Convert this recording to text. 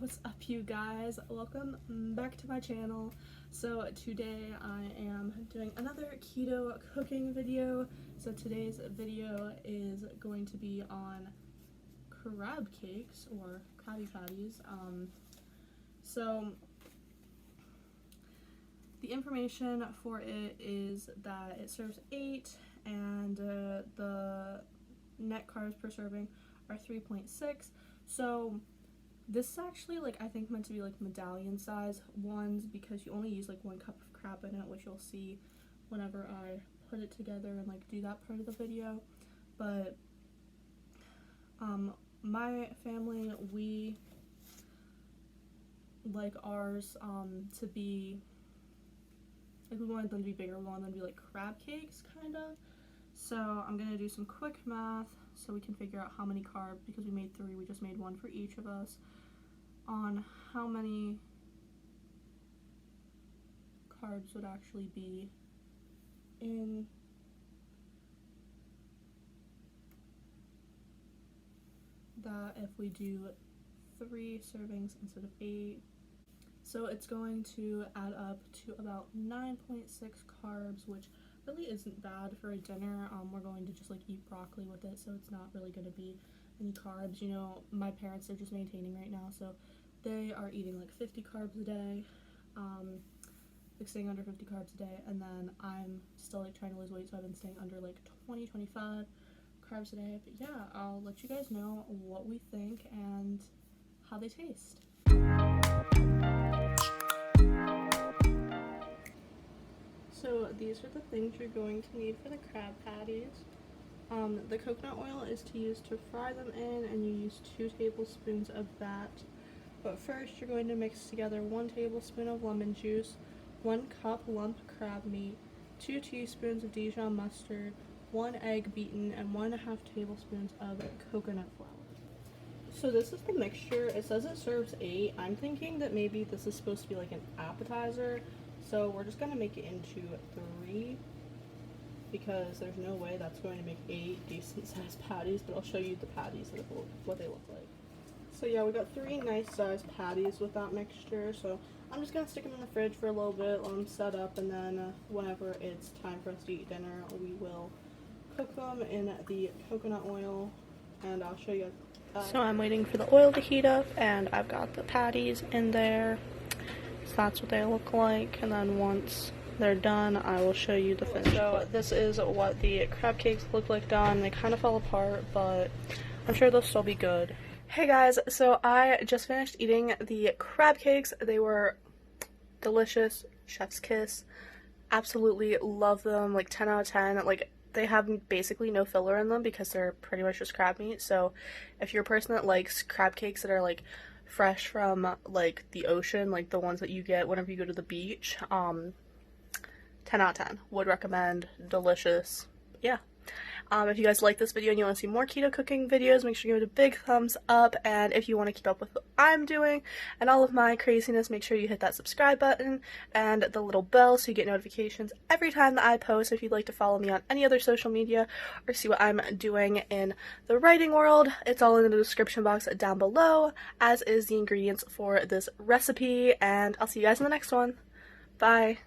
What's up, you guys? Welcome back to my channel. So today I am doing another keto cooking video. So today's video is going to be on crab cakes or Krabby Patties. So the information for it is that it serves 8 and the net carbs per serving are 3.6. So this is actually, I think meant to be medallion size ones because you only use one cup of crab in it, which you'll see whenever I put it together and do that part of the video. But my family, we like ours to be we wanted them to be bigger. We wanted them to be like crab cakes kind of. So I'm gonna do some quick math so we can figure out how many carbs, because we made 3, we just made 1 for each of us, on how many carbs would actually be in that if we do 3 servings instead of 8. So it's going to add up to about 9.6 carbs, which really isn't bad for a dinner. We're going to just eat broccoli with it, so it's not really going to be any carbs. You know, my parents are just maintaining right now, so they are eating 50 carbs a day, staying under 50 carbs a day, and then I'm still trying to lose weight, so I've been staying under 20, 25 carbs a day. But yeah, I'll let you guys know what we think and how they taste. So these are the things you're going to need for the crab patties. The coconut oil is to use to fry them in, and you use 2 tablespoons of that. But first you're going to mix together 1 tablespoon of lemon juice, 1 cup lump crab meat, 2 teaspoons of Dijon mustard, 1 egg beaten, and 1.5 tablespoons of coconut flour. So this is the mixture. It says it serves 8. I'm thinking that maybe this is supposed to be an appetizer. So we're just going to make it into 3 because there's no way that's going to make 8 decent sized patties, but I'll show you the patties and what they look like. So yeah, we got 3 nice sized patties with that mixture. So I'm just going to stick them in the fridge for a little bit, let them set up, and then whenever it's time for us to eat dinner, we will cook them in the coconut oil, and I'll show you. So I'm waiting for the oil to heat up, and I've got the patties in there. So that's what they look like, and then once they're done, I will show you the finished look. So this is what the crab cakes look like done. They kind of fell apart, but I'm sure they'll still be good. Hey guys, so I just finished eating the crab cakes. They were delicious, chef's kiss. Absolutely love them, 10 out of 10. They have basically no filler in them because they're pretty much just crab meat. So if you're a person that likes crab cakes that are fresh from the ocean, the ones that you get whenever you go to the beach, 10 out of 10. Would recommend. Delicious. Yeah. If you guys like this video and you want to see more keto cooking videos, make sure you give it a big thumbs up, and if you want to keep up with what I'm doing and all of my craziness, make sure you hit that subscribe button and the little bell so you get notifications every time that I post. If you'd like to follow me on any other social media or see what I'm doing in the writing world, it's all in the description box down below, as is the ingredients for this recipe, and I'll see you guys in the next one. Bye!